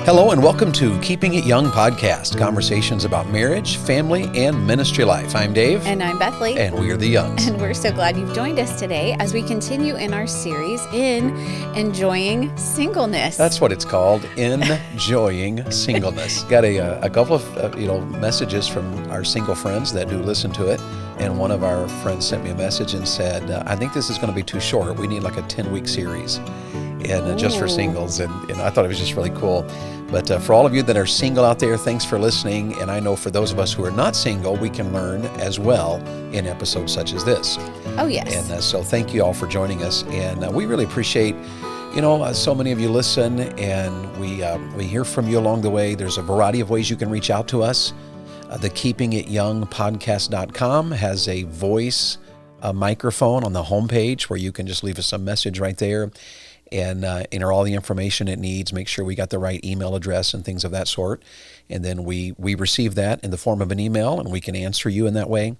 Hello and welcome to Keeping It Young podcast, conversations about marriage, family, and ministry life. I'm Dave. And I'm Bethany. And we are the Youngs. And we're so glad you've joined us today as we continue in our series in Enjoying Singleness. That's what it's called, Enjoying Singleness. Got a couple of messages from our single friends that do listen to it. And one of our friends sent me a message and said, I think this is going to be too short. We need like a 10-week series. And just for singles, and I thought it was just really cool. But for all of you that are single out there, thanks for listening. And I know for those of us who are not single, we can learn as well in episodes such as this. Oh, yes. And so thank you all for joining us. And we really appreciate, so many of you listen, and we hear from you along the way. There's a variety of ways you can reach out to us. The Keeping It Young podcast.com has a voice microphone on the homepage where you can just leave us a message right there. And enter all the information it needs, make sure we got the right email address and things of that sort. And then we receive that in the form of an email, and we can answer you in that way.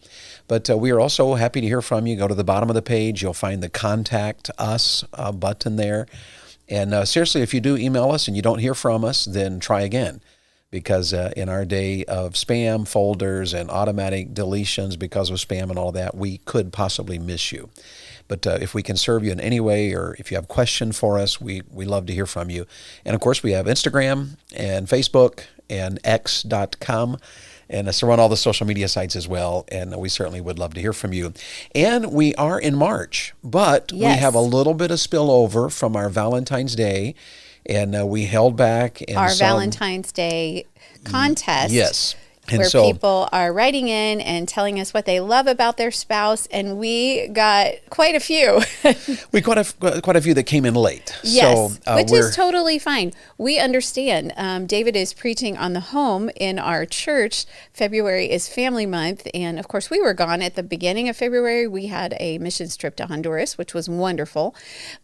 But we are also happy to hear from you. Go to the bottom of the page. You'll find the Contact Us button there. And seriously, if you do email us and you don't hear from us, then try again. Because in our day of spam folders and automatic deletions because of spam and all that, we could possibly miss you. But if we can serve you in any way, or if you have a question for us, we love to hear from you. And of course, we have Instagram and Facebook and X.com. And so we're on all the social media sites as well. And we certainly would love to hear from you. And we are in March, but Yes. we have a little bit of spillover from our Valentine's Day. And we held back. And Our Valentine's Day contest. Yes. And where so, people are writing in and telling us what they love about their spouse, and we got quite a few. we quite a few that came in late. Yes, so, which is totally fine. We understand. David is preaching on the home in our church. February is family month, and of course we were gone at the beginning of February. We had a missions trip to Honduras, which was wonderful,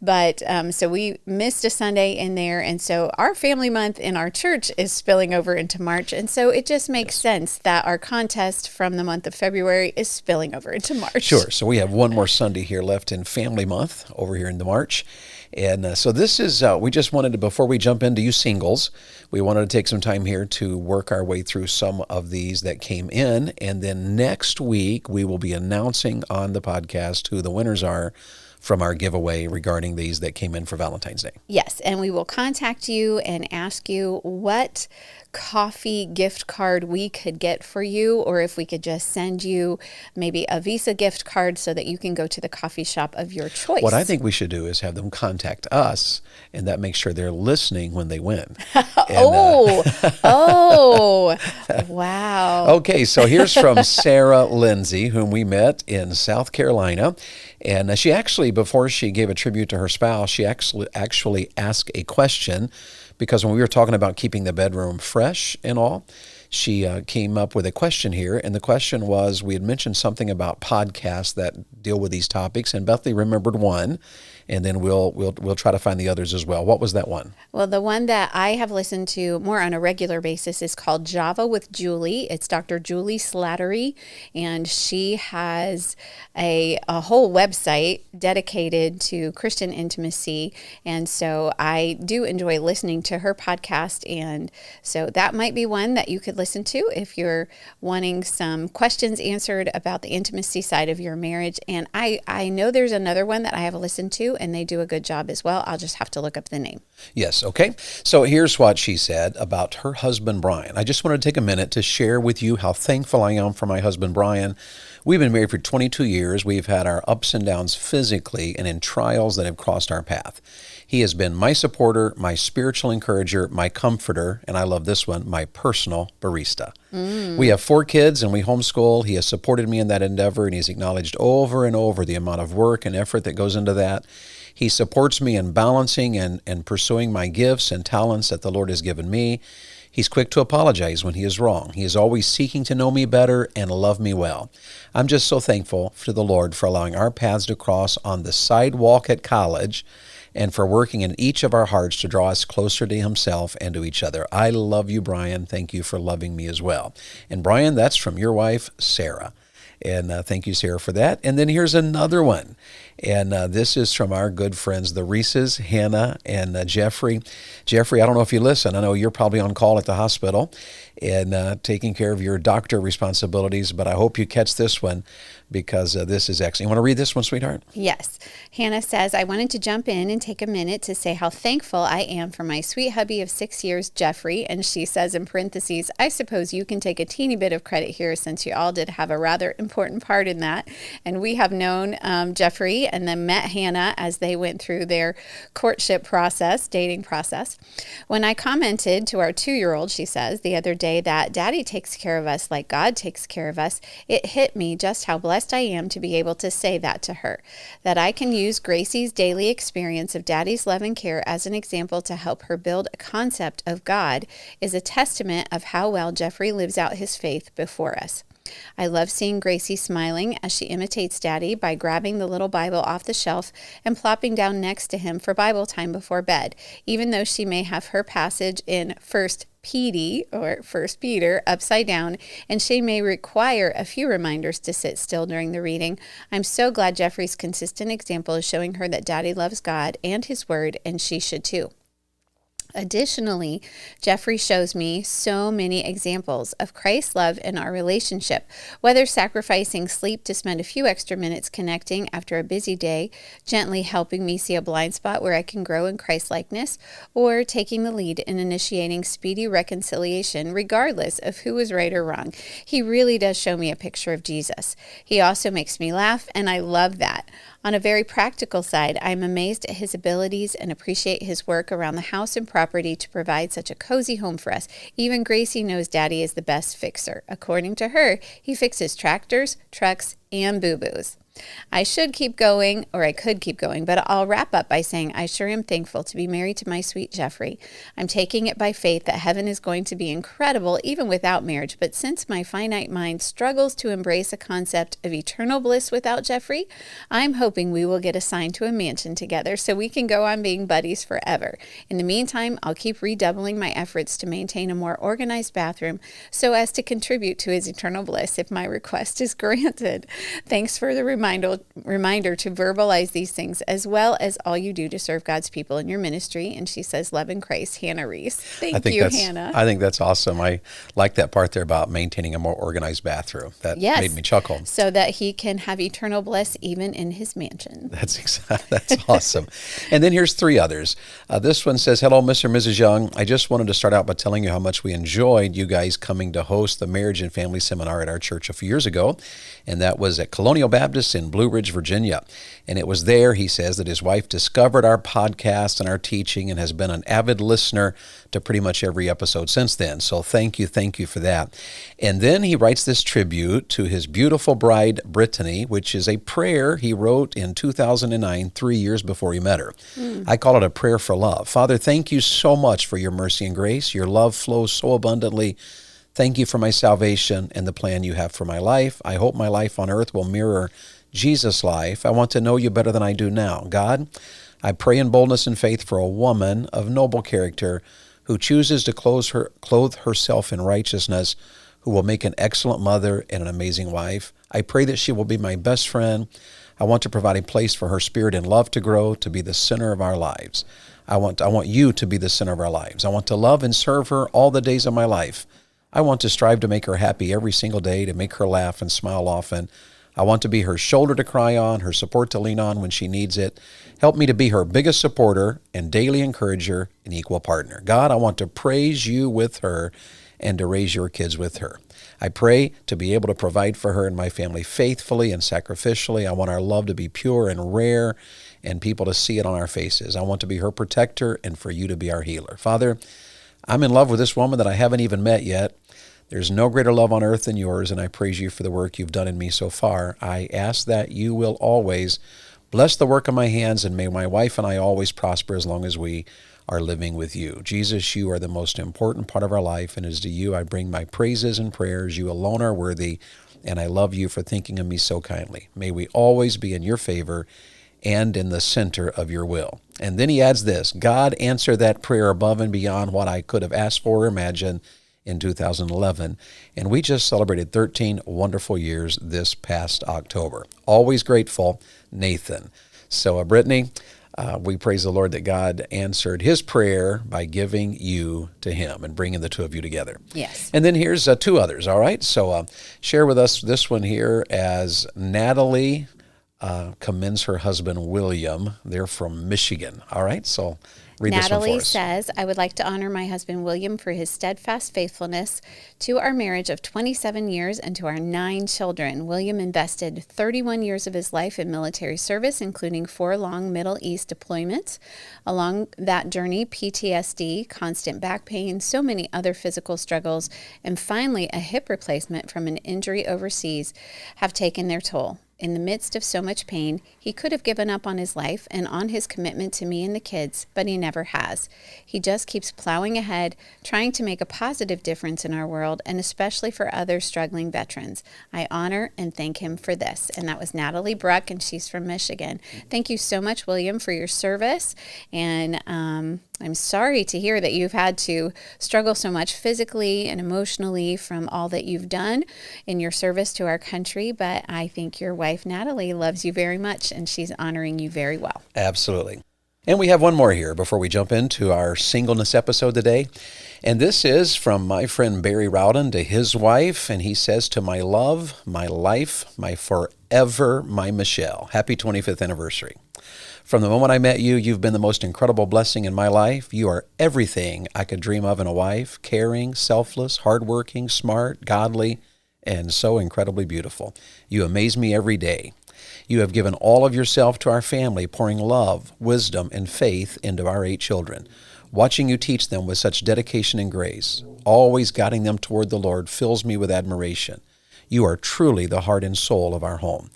but so we missed a Sunday in there, and so our family month in our church is spilling over into March, and so it just makes sense that our contest from the month of February is spilling over into March. Sure. So we have one more Sunday here left in Family Month over here in the March. And so this is, we just wanted to, before we jump into you singles, we wanted to take some time here to work our way through some of these that came in. And then next week, we will be announcing on the podcast who the winners are from our giveaway regarding these that came in for Valentine's Day. Yes, and we will contact you and ask you what coffee gift card we could get for you, or if we could just send you maybe a Visa gift card so that you can go to the coffee shop of your choice. What I think we should do is have them contact us, and that makes sure they're listening when they win. Wow. Okay, so here's from Sarah Lindsay, whom we met in South Carolina. And she actually, before she gave a tribute to her spouse, she actually asked a question, because when we were talking about keeping the bedroom fresh and all, she came up with a question here. And the question was, we had mentioned something about podcasts that deal with these topics, and Bethany remembered one. And then we'll try to find the others as well. What was that one? Well, the one that I have listened to more on a regular basis is called Java with Julie. It's Dr. Julie Slattery, and she has a whole website dedicated to Christian intimacy. And so I do enjoy listening to her podcast. And so that might be one that you could listen to if you're wanting some questions answered about the intimacy side of your marriage. And I know there's another one that I have listened to, and they do a good job as well. I'll just have to look up the name. Yes, okay. So here's what she said about her husband, Brian. I just wanted to take a minute to share with you how thankful I am for my husband, Brian. We've been married for 22 years. We've had our ups and downs physically and in trials that have crossed our path. He has been my supporter, my spiritual encourager, my comforter, and I love this one, my personal barista. We have 4 kids and we homeschool. He has supported me in that endeavor, and he's acknowledged over and over the amount of work and effort that goes into that. He supports me in balancing and pursuing my gifts and talents that the Lord has given me. He's quick to apologize when he is wrong. He is always seeking to know me better and love me well. I'm just so thankful to the Lord for allowing our paths to cross on the sidewalk at college, and for working in each of our hearts to draw us closer to himself and to each other. I love you, Brian. Thank you for loving me as well. And Brian, that's from your wife, Sarah. And thank you, Sarah, for that. And then here's another one. And this is from our good friends, the Reeses, Hannah and Jeffrey. Jeffrey, I don't know if you listen. I know you're probably on call at the hospital and taking care of your doctor responsibilities, but I hope you catch this one because this is excellent. You want to read this one, sweetheart? Yes. Hannah says, I wanted to jump in and take a minute to say how thankful I am for my sweet hubby of 6 years, Jeffrey. And she says in parentheses, I suppose you can take a teeny bit of credit here since you all did have a rather important part in that. And we have known Jeffrey and then met Hannah as they went through their courtship process, dating process. When I commented to our 2-year-old, she says, the other day that Daddy takes care of us like God takes care of us, it hit me just how blessed I am to be able to say that to her, that I can use Gracie's daily experience of Daddy's love and care as an example to help her build a concept of God is a testament of how well Jeffrey lives out his faith before us. I love seeing Gracie smiling as she imitates Daddy by grabbing the little Bible off the shelf and plopping down next to him for Bible time before bed, even though she may have her passage in First Peter upside down, and she may require a few reminders to sit still during the reading. I'm so glad Jeffrey's consistent example is showing her that Daddy loves God and His Word, and she should too. Additionally, Jeffrey shows me so many examples of Christ's love in our relationship, whether sacrificing sleep to spend a few extra minutes connecting after a busy day, gently helping me see a blind spot where I can grow in Christ-likeness, or taking the lead in initiating speedy reconciliation regardless of who was right or wrong. He really does show me a picture of Jesus. He also makes me laugh, and I love that. On a very practical side, I'm amazed at his abilities and appreciate his work around the house and property to provide such a cozy home for us. Even Gracie knows Daddy is the best fixer. According to her, he fixes tractors, trucks, and boo-boos. I should keep going, or I could keep going, but I'll wrap up by saying I sure am thankful to be married to my sweet Jeffrey. I'm taking it by faith that heaven is going to be incredible even without marriage, but since my finite mind struggles to embrace a concept of eternal bliss without Jeffrey, I'm hoping we will get assigned to a mansion together so we can go on being buddies forever. In the meantime, I'll keep redoubling my efforts to maintain a more organized bathroom so as to contribute to his eternal bliss if my request is granted. Thanks for the reminder to verbalize these things, as well as all you do to serve God's people in your ministry. And she says, love and Christ, Hannah Reese. Thank you, Hannah. I think that's awesome. I like that part there about maintaining a more organized bathroom. That made me chuckle. So that he can have eternal bliss even in his mansion. That's awesome. And then here's 3 others. This one says, hello, Mr. and Mrs. Young. I just wanted to start out by telling you how much we enjoyed you guys coming to host the marriage and family seminar at our church a few years ago. And that was at Colonial Baptist in Blue Ridge, Virginia. And it was there, he says, that his wife discovered our podcast and our teaching and has been an avid listener to pretty much every episode since then. So thank you for that. And then he writes this tribute to his beautiful bride, Brittany, which is a prayer he wrote in 2009, 3 years before he met her. I call it a prayer for love. Father, thank you so much for your mercy and grace. Your love flows so abundantly. Thank you for my salvation and the plan you have for my life. I hope my life on earth will mirror Jesus' life. I want to know you better than I do now. God, I pray in boldness and faith for a woman of noble character who chooses to clothe herself in righteousness, who will make an excellent mother and an amazing wife. I pray that she will be my best friend. I want to provide a place for her spirit and love to grow, to be the center of our lives. I want you to be the center of our lives. I want to love and serve her all the days of my life. I want to strive to make her happy every single day, to make her laugh and smile often. I want to be her shoulder to cry on, her support to lean on when she needs it. Help me to be her biggest supporter and daily encourager and equal partner. God, I want to praise you with her and to raise your kids with her. I pray to be able to provide for her and my family faithfully and sacrificially. I want our love to be pure and rare and people to see it on our faces. I want to be her protector and for you to be our healer. Father, I'm in love with this woman that I haven't even met yet. There's no greater love on earth than yours, and I praise you for the work you've done in me so far. I ask that you will always bless the work of my hands, and may my wife and I always prosper as long as we are living with you. Jesus, you are the most important part of our life, and as to you I bring my praises and prayers. You alone are worthy, and I love you for thinking of me so kindly. May we always be in your favor and in the center of your will. And then he adds this, God, answer that prayer above and beyond what I could have asked for or imagined. in 2011, and we just celebrated 13 wonderful years this past October. Always grateful, Nathan. So, Brittany, we praise the Lord that God answered his prayer by giving you to him and bringing the two of you together. Yes. And then here's two others, all right? So share with us this one here as Natalie commends her husband, William. They're from Michigan, all right? So read this one Natalie for us. says, I would like to honor my husband, William, for his steadfast faithfulness to our marriage of 27 years and to our 9 children. William invested 31 years of his life in military service, including 4 long Middle East deployments. Along that journey, PTSD, constant back pain, so many other physical struggles, and finally a hip replacement from an injury overseas have taken their toll. In the midst of so much pain, he could have given up on his life and on his commitment to me and the kids, but he never has. He just keeps plowing ahead, trying to make a positive difference in our world, and especially for other struggling veterans. I honor and thank him for this. And that was Natalie Bruck, and she's from Michigan. Thank you so much, William, for your service. And I'm sorry to hear that you've had to struggle so much physically and emotionally from all that you've done in your service to our country, but I think your wife, Natalie, loves you very much, and she's honoring you very well. Absolutely. And we have one more here before we jump into our singleness episode today. And this is from my friend Barry Rowden to his wife, and he says, to my love, my life, my forever, my Michelle. Happy 25th anniversary. From the moment I met you, you've been the most incredible blessing in my life. You are everything I could dream of in a wife: caring, selfless, hardworking, smart, godly, and so incredibly beautiful. You amaze me every day. You have given all of yourself to our family, pouring love, wisdom, and faith into our 8 children. Watching you teach them with such dedication and grace, always guiding them toward the Lord, fills me with admiration. You are truly the heart and soul of our home.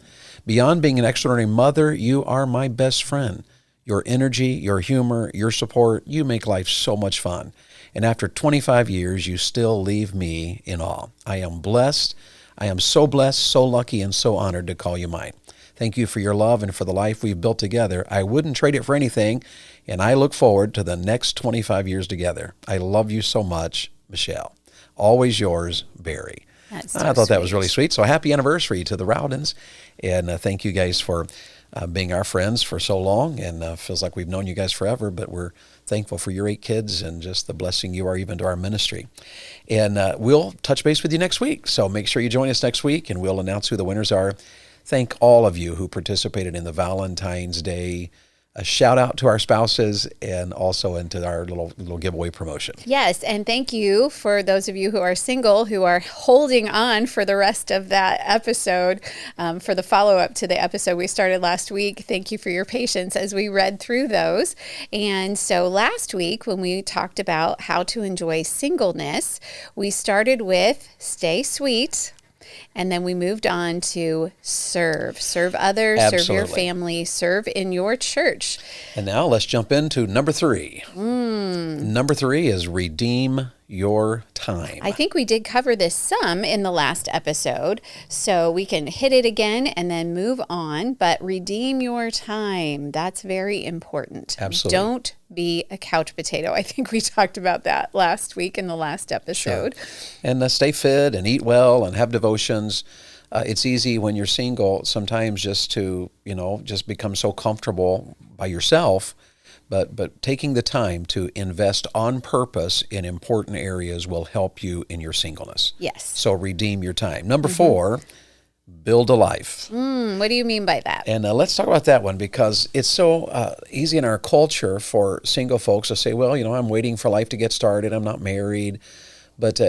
Beyond being an extraordinary mother, you are my best friend. Your energy, your humor, your support, you make life so much fun. And after 25 years, you still leave me in awe. I am blessed. I am so blessed, so lucky, and so honored to call you mine. Thank you for your love and for the life we've built together. I wouldn't trade it for anything, and I look forward to the next 25 years together. I love you so much, Michelle. Always yours, Barry. That's so I thought that was sweet. really sweet. So happy anniversary to the Rowdens, and thank you guys for being our friends for so long, and feels like we've known you guys forever, but we're thankful for your 8 kids and just the blessing you are even to our ministry. And we'll touch base with you next week, so make sure you join us next week, and we'll announce who the winners are. Thank all of you who participated in the Valentine's Day. A shout out to our spouses and also into our little giveaway promotion. Yes, and thank you for those of you who are single, who are holding on for the rest of that episode, for the follow-up to the episode we started last week. Thank you for your patience as we read through those. And so last week, when we talked about how to enjoy singleness, we started with stay sweet. And then we moved on to serve others, serve your Absolutely. family, serve in your church. And now let's jump into number 3. Number 3 is redeem your time. I think we did cover this some in the last episode, so we can hit it again and then move on. But redeem your time. That's very important. Absolutely. Don't be a couch potato. I think we talked about that last week in the last episode. And stay fit and eat well and have devotions. It's easy when you're single sometimes just to, just become so comfortable by yourself. But taking the time to invest on purpose in important areas will help you in your singleness. Yes. So redeem your time. Number 4, build a life. What do you mean by that? And let's talk about that one, because it's so easy in our culture for single folks to say, well, I'm waiting for life to get started. I'm not married. But,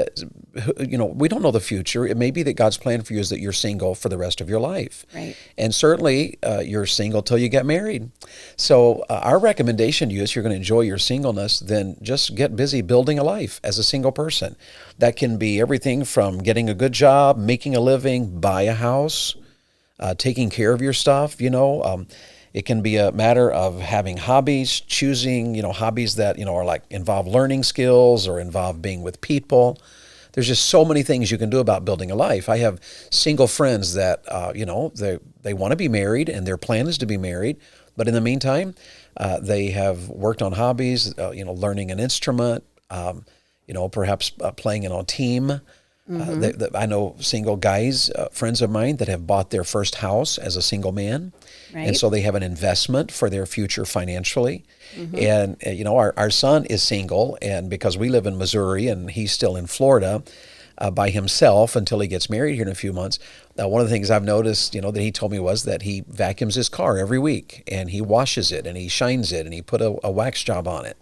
we don't know the future. It may be that God's plan for you is that you're single for the rest of your life. Right. And certainly you're single till you get married. So our recommendation to you is, if you're going to enjoy your singleness, then just get busy building a life as a single person. That can be everything from getting a good job, making a living, buy a house, taking care of your stuff, It can be a matter of having hobbies, choosing, hobbies that, are like involve learning skills or involve being with people. There's just so many things you can do about building a life. I have single friends that, they want to be married and their plan is to be married. But in the meantime, they have worked on hobbies, learning an instrument, perhaps playing in a team. I know single guys, friends of mine, that have bought their first house as a single man. And Right. so they have an investment for their future financially. And, our son is single, and because we live in Missouri and he's still in Florida by himself until he gets married here in a few months. One of the things I've noticed, that he told me was that he vacuums his car every week and he washes it and he shines it and he put a wax job on it.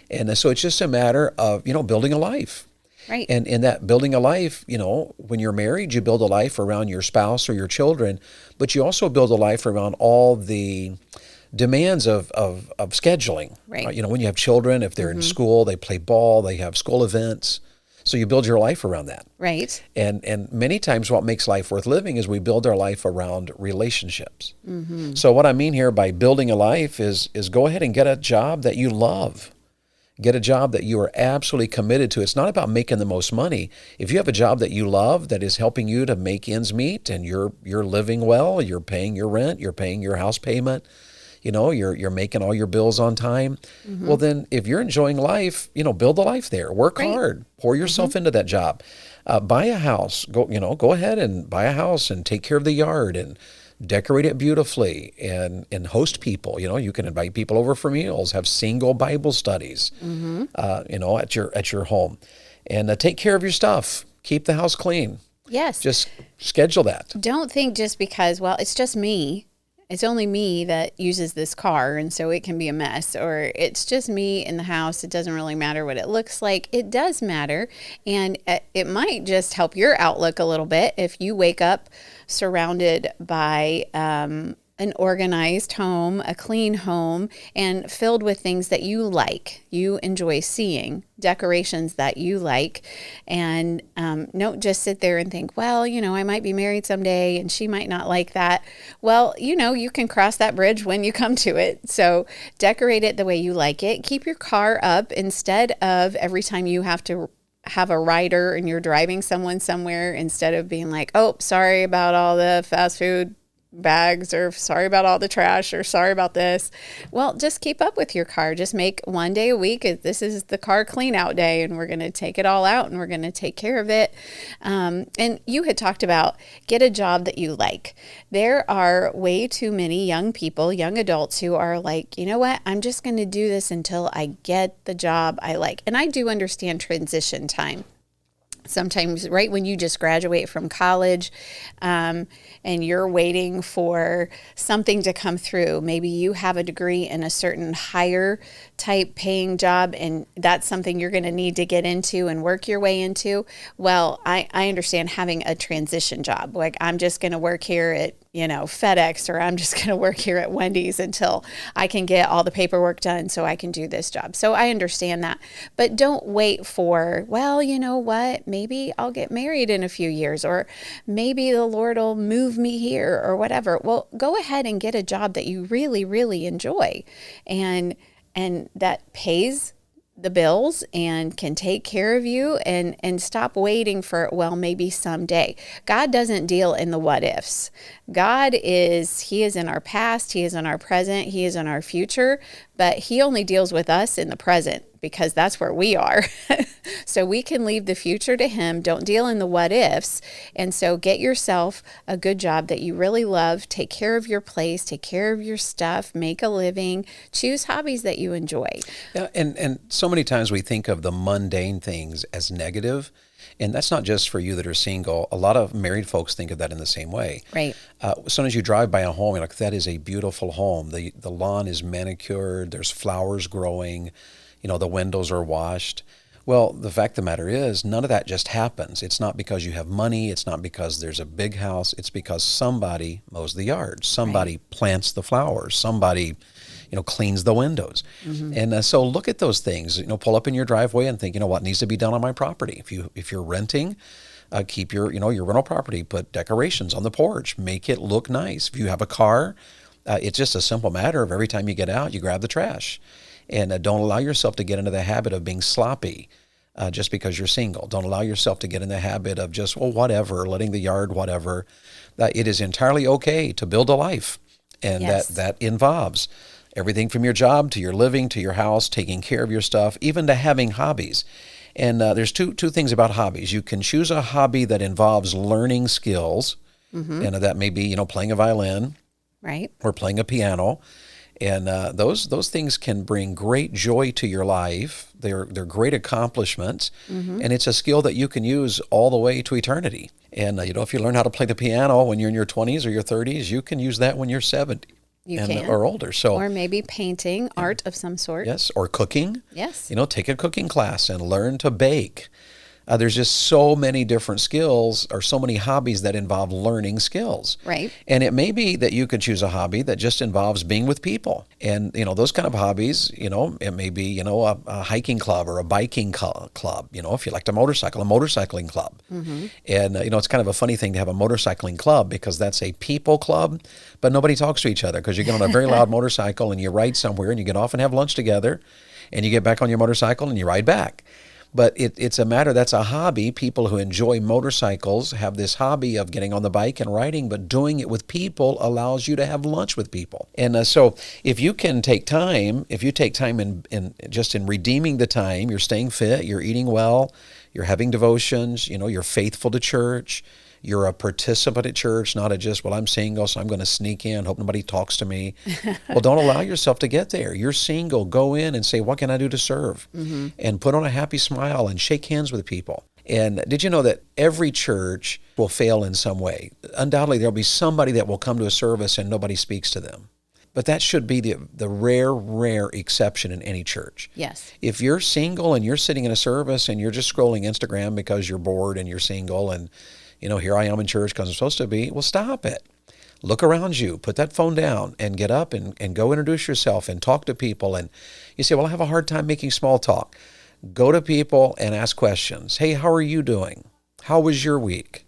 And so it's just a matter of, building a life. Right. And in that building a life, when you're married, you build a life around your spouse or your children, but you also build a life around all the demands of scheduling. Right. When you have children, if they're in school, they play ball, they have school events. So you build your life around that. Right. And many times what makes life worth living is we build our life around relationships. So what I mean here by building a life is go ahead and get a job that you love. Get a job that you are absolutely committed to. It's not about making the most money. If you have a job that you love that is helping you to make ends meet and you're living well, you're paying your rent, you're paying your house payment, you're making all your bills on time. Well, then if you're enjoying life, build a life there. Work Right. hard. Pour yourself into that job. Buy a house. Go ahead and buy a house and take care of the yard and decorate it beautifully and host people. You can invite people over for meals, have single Bible studies, at your home, and take care of your stuff. Keep the house clean. Yes. Just schedule that. Don't think just because, well, it's just me. It's only me that uses this car, and so it can be a mess. Or it's just me in the house. It doesn't really matter what it looks like. It does matter, and it might just help your outlook a little bit if you wake up surrounded by an organized home, a clean home, and filled with things that you like, you enjoy seeing, decorations that you like. And don't just sit there and think, well, I might be married someday and she might not like that. Well, you can cross that bridge when you come to it. So decorate it the way you like it. Keep your car up instead of every time you have to have a rider and you're driving someone somewhere, instead of being like, oh, sorry about all the fast food bags, or sorry about all the trash, or sorry about this. Well, just keep up with your car. Just make one day a week. This is the car clean out day, and we're going to take it all out and we're going to take care of it. And you had talked about get a job that you like. There are way too many young people, young adults who are like, you know what, I'm just going to do this until I get the job I like. And I do understand transition time. Sometimes right when you just graduate from college and you're waiting for something to come through, maybe you have a degree in a certain higher type paying job and that's something you're going to need to get into and work your way into. Well, I understand having a transition job. Like, I'm just going to work here at FedEx, or I'm just going to work here at Wendy's until I can get all the paperwork done so I can do this job. So I understand that. But don't wait for, well, you know what, maybe I'll get married in a few years, or maybe the Lord will move me here or whatever. Well, go ahead and get a job that you really, really enjoy and that pays the bills and can take care of you, and stop waiting for, well, maybe someday. God doesn't deal in the what ifs. He is in our past, he is in our present, he is in our future, but he only deals with us in the present because that's where we are. So we can leave the future to him. Don't deal in the what ifs. And so get yourself a good job that you really love. Take care of your place, take care of your stuff, make a living, choose hobbies that you enjoy. Yeah, and so many times we think of the mundane things as negative. And that's not just for you that are single. A lot of married folks think of that in the same way. Right. As soon as you drive by a home, you're like, that is a beautiful home. The lawn is manicured. There's flowers growing. The windows are washed. Well, the fact of the matter is, none of that just happens. It's not because you have money. It's not because there's a big house. It's because somebody mows the yard. Somebody plants the flowers. Somebody cleans the windows. And so look at those things, pull up in your driveway and think, what needs to be done on my property? If you're renting, keep your rental property, put decorations on the porch, make it look nice. If you have a car, it's just a simple matter of every time you get out, you grab the trash. And don't allow yourself to get into the habit of being sloppy just because you're single. Don't allow yourself to get in the habit of just, whatever, letting the yard, whatever. It is entirely okay to build a life. And Yes. that involves everything from your job to your living to your house, taking care of your stuff, even to having hobbies. And there's two things about hobbies. You can choose a hobby that involves learning skills, and that may be, playing a violin, Right. or playing a piano. And those things can bring great joy to your life. They're great accomplishments, and it's a skill that you can use all the way to eternity. And if you learn how to play the piano when you're in your 20s or your 30s, you can use that when you're 70 You can. or older. So Or maybe painting, art of some sort. yes, or cooking. Yes. Take a cooking class and learn to bake. There's just so many different skills or so many hobbies that involve learning skills. Right. And it may be that you could choose a hobby that just involves being with people. And, those kind of hobbies, it may be, a hiking club or a biking club, if you like to motorcycle, a motorcycling club. And, it's kind of a funny thing to have a motorcycling club because that's a people club, but nobody talks to each other because you get on a very loud motorcycle and you ride somewhere and you get off and have lunch together and you get back on your motorcycle and you ride back. But it's a matter, that's a hobby. People who enjoy motorcycles have this hobby of getting on the bike and riding, but doing it with people allows you to have lunch with people. And so if you take time in just in redeeming the time, you're staying fit, you're eating well, you're having devotions, you're faithful to church, you're a participant at church, not just, well, I'm single, so I'm going to sneak in, hope nobody talks to me. Well, don't allow yourself to get there. You're single. Go in and say, what can I do to serve? And put on a happy smile and shake hands with people. And did you know that every church will fail in some way? Undoubtedly, there'll be somebody that will come to a service and nobody speaks to them. But that should be the rare exception in any church. Yes. If you're single and you're sitting in a service and you're just scrolling Instagram because you're bored and you're single and here I am in church because I'm supposed to be. Well, stop it. Look around you. Put that phone down and get up and go introduce yourself and talk to people. And you say, well, I have a hard time making small talk. Go to people and ask questions. Hey, how are you doing? How was your week?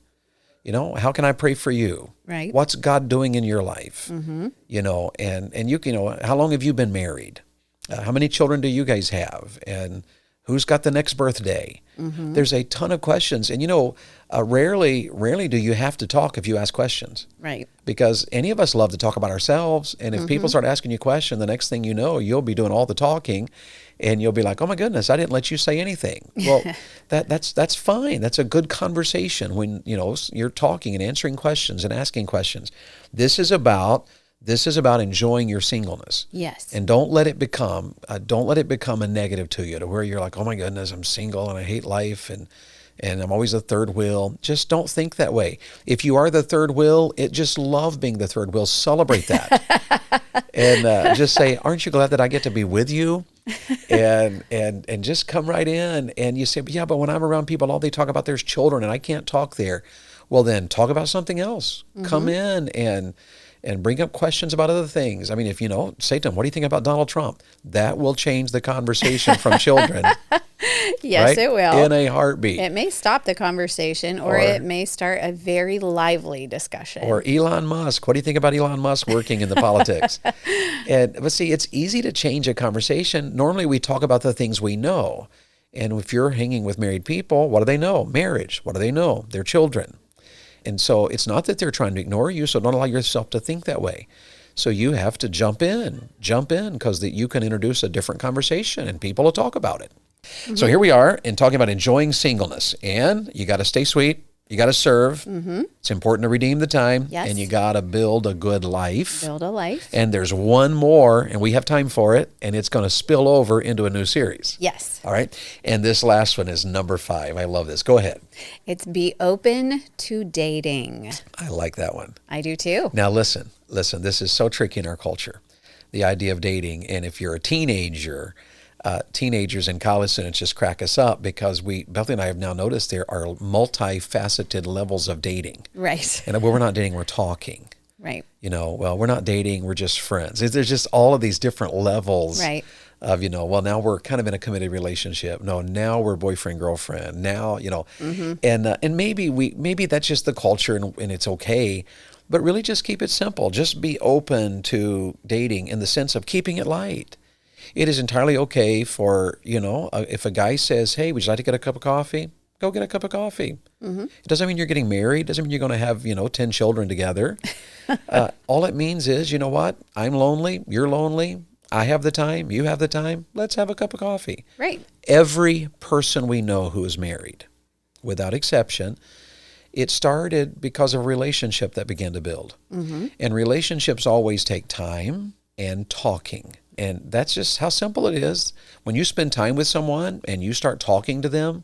How can I pray for you? Right. What's God doing in your life? And how long have you been married? How many children do you guys have? And who's got the next birthday? There's a ton of questions. And, rarely do you have to talk if you ask questions. Right. Because any of us love to talk about ourselves. And if people start asking you questions, the next thing you know, you'll be doing all the talking. And you'll be like, oh, my goodness, I didn't let you say anything. Well, that's fine. That's a good conversation when, you're talking and answering questions and asking questions. This is about enjoying your singleness. Yes. And don't let it become a negative to you to where you're like, oh my goodness, I'm single and I hate life and I'm always the third wheel. Just don't think that way. If you are the third wheel, just love being the third wheel. Celebrate that. And just say, aren't you glad that I get to be with you? And just come right in. And you say, yeah, but when I'm around people, all they talk about there's children and I can't talk there. Well, then talk about something else. Come in and bring up questions about other things. I mean, if say to them, what do you think about Donald Trump? That will change the conversation from children. Yes, right? it will. In a heartbeat. It may stop the conversation or it may start a very lively discussion. Or Elon Musk. What do you think about Elon Musk working in the politics? But see, it's easy to change a conversation. Normally we talk about the things we know. And if you're hanging with married people, what do they know? Marriage. What do they know? Their children. And so it's not that they're trying to ignore you, so don't allow yourself to think that way. So you have to jump in because you can introduce a different conversation and people will talk about it. So here we are in talking about enjoying singleness. And you got to stay sweet. You got to serve. It's important to redeem the time. Yes. And you got to build a good life. Build a life. And there's one more, and we have time for it, and it's going to spill over into a new series. Yes. All right. And this last one is number 5. I love this. Go ahead. It's be open to dating. I like that one. I do too. Now listen, this is so tricky in our culture, the idea of dating. And if you're a teenager, teenagers and college students just crack us up because Bethany and I have now noticed there are multifaceted levels of dating. Right. And we're not dating, we're talking. Right. We're not dating, we're just friends. There's just all of these different levels. Right. Of, now we're kind of in a committed relationship. No, now we're boyfriend, girlfriend. Now, and maybe that's just the culture and it's okay, but really just keep it simple. Just be open to dating in the sense of keeping it light. It is entirely okay for, if a guy says, hey, would you like to get a cup of coffee? Go get a cup of coffee. It doesn't mean you're getting married. It doesn't mean you're going to have, 10 children together. All it means is, you know what? I'm lonely. You're lonely. I have the time, you have the time, let's have a cup of coffee. Right. Every person we know who is married, without exception, it started because of a relationship that began to build. Mm-hmm. And relationships always take time and talking. And that's just how simple it is. When you spend time with someone and you start talking to them,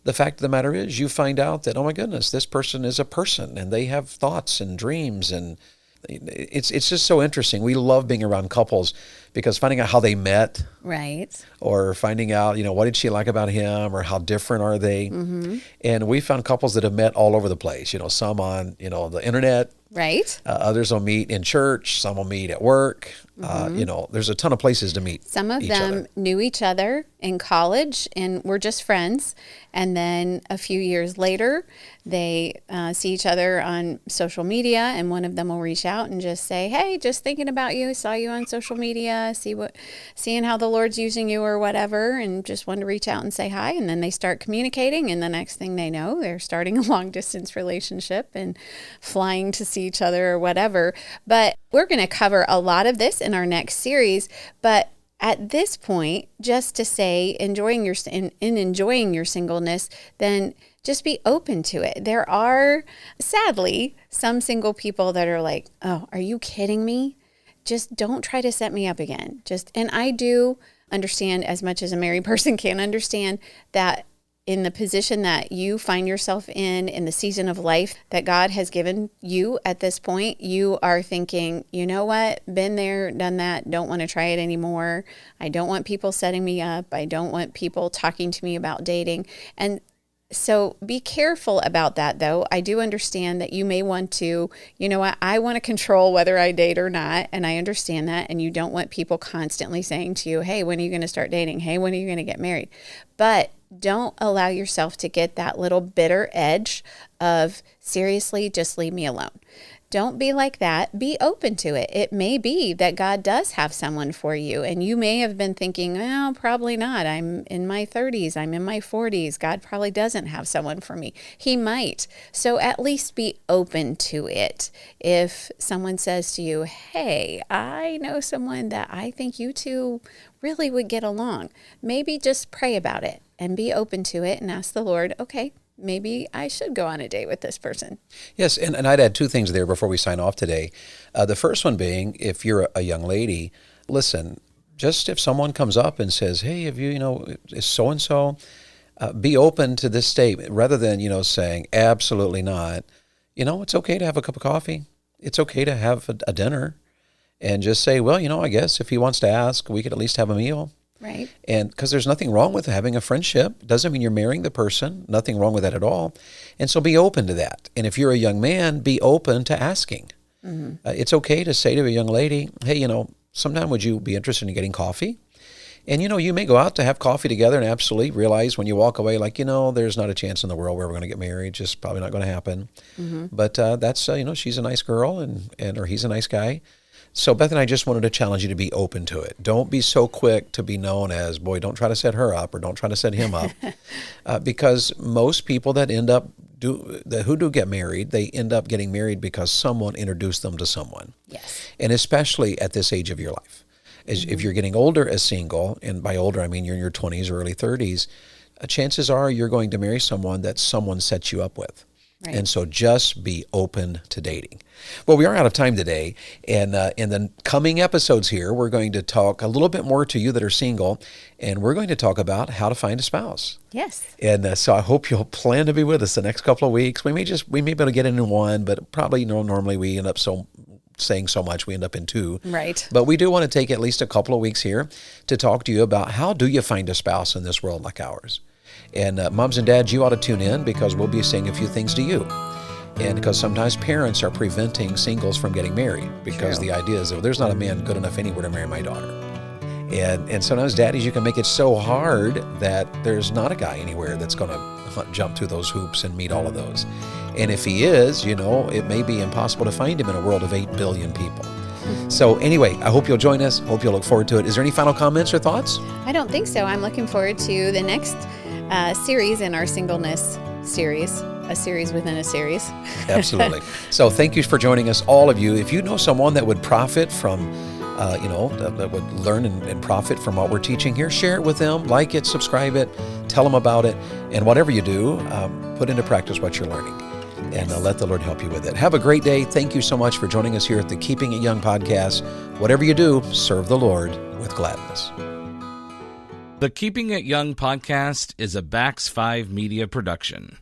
the fact of the matter is you find out that, oh my goodness, this person is a person and they have thoughts and dreams, and it's just so interesting. We love being around couples because finding out how they met, right, or finding out, what did she like about him, or how different are they? Mm-hmm. And we found couples that have met all over the place. Some on the internet. Right. Others will meet in church. Some will meet at work. There's a ton of places to meet. Some of them knew each other in college and were just friends. And then a few years later, they see each other on social media, and one of them will reach out and just say, hey, just thinking about you. Saw you on social media, seeing how the Lord's using you or whatever, and just wanted to reach out and say hi. And then they start communicating, and the next thing they know, they're starting a long distance relationship and flying to see each other or whatever. But we're going to cover a lot of this in our next series. But at this point, just to say, enjoying your singleness, then just be open to it. There are, sadly, some single people that are like, oh, are you kidding me? Just don't try to set me up again. And I do understand, as much as a married person can understand, that in the position that you find yourself in the season of life that God has given you at this point, you are thinking, you know what, been there, done that, don't want to try it anymore. I don't want people setting me up. I don't want people talking to me about dating. And so be careful about that, though. I do understand that you may want to, I want to control whether I date or not, and I understand that, and you don't want people constantly saying to you, hey, when are you going to start dating? Hey, when are you going to get married? But don't allow yourself to get that little bitter edge of, seriously, just leave me alone. Don't be like that. Be open to it. It may be that God does have someone for you, and you may have been thinking, well, probably not. I'm in my 30s. I'm in my 40s. God probably doesn't have someone for me. He might. So at least be open to it. If someone says to you, hey, I know someone that I think you two really would get along, maybe just pray about it and be open to it and ask the Lord, okay, maybe I should go on a date with this person. Yes, and I'd add two things there before we sign off today. The first one being, if you're a young lady, listen, just if someone comes up and says, hey, have you, is so-and-so, be open to this statement rather than, saying, absolutely not. It's okay to have a cup of coffee. It's okay to have a dinner, and just say, well, I guess if he wants to ask, we could at least have a meal. Right. And because there's nothing wrong with having a friendship. Doesn't mean you're marrying the person. Nothing wrong with that at all. And so be open to that. And if you're a young man, be open to asking. Mm-hmm. It's okay to say to a young lady, hey, sometime would you be interested in getting coffee? And, you may go out to have coffee together and absolutely realize when you walk away, like, there's not a chance in the world where we're going to get married. Just probably not going to happen. Mm-hmm. But that's, she's a nice girl or he's a nice guy. So Beth and I just wanted to challenge you to be open to it. Don't be so quick to be known as, boy, don't try to set her up or don't try to set him up. Because most people that who do get married, they end up getting married because someone introduced them to someone. Yes. And especially at this age of your life. If you're getting older as single, and by older I mean you're in your 20s or early 30s, chances are you're going to marry someone that someone sets you up with. Right. And so just be open to dating. Well, we are out of time today. And in the coming episodes here, we're going to talk a little bit more to you that are single, and we're going to talk about how to find a spouse. Yes. And so I hope you'll plan to be with us the next couple of weeks. We may be able to get into one, but probably normally we end up saying so much, we end up in two. Right. But we do want to take at least a couple of weeks here to talk to you about how do you find a spouse in this world like ours. And moms and dads, you ought to tune in because we'll be saying a few things to you. And because sometimes parents are preventing singles from getting married because the idea is that there's not a man good enough anywhere to marry my daughter. And sometimes daddies, you can make it so hard that there's not a guy anywhere that's going to jump through those hoops and meet all of those. And if he is, it may be impossible to find him in a world of 8 billion people. So anyway, I hope you'll join us. Hope you'll look forward to it. Is there any final comments or thoughts? I don't think so. I'm looking forward to the next series in our singleness series, a series within a series. Absolutely. So thank you for joining us, all of you. If you know someone that would profit from that would learn and profit from what we're teaching here, share it with them, like it, subscribe it, tell them about it, and whatever you do, put into practice what you're learning, and let the Lord help you with it. Have a great day. Thank you so much for joining us here at the Keeping It Young podcast. Whatever you do, serve the Lord with gladness. The Keeping It Young podcast is a Bax 5 Media production.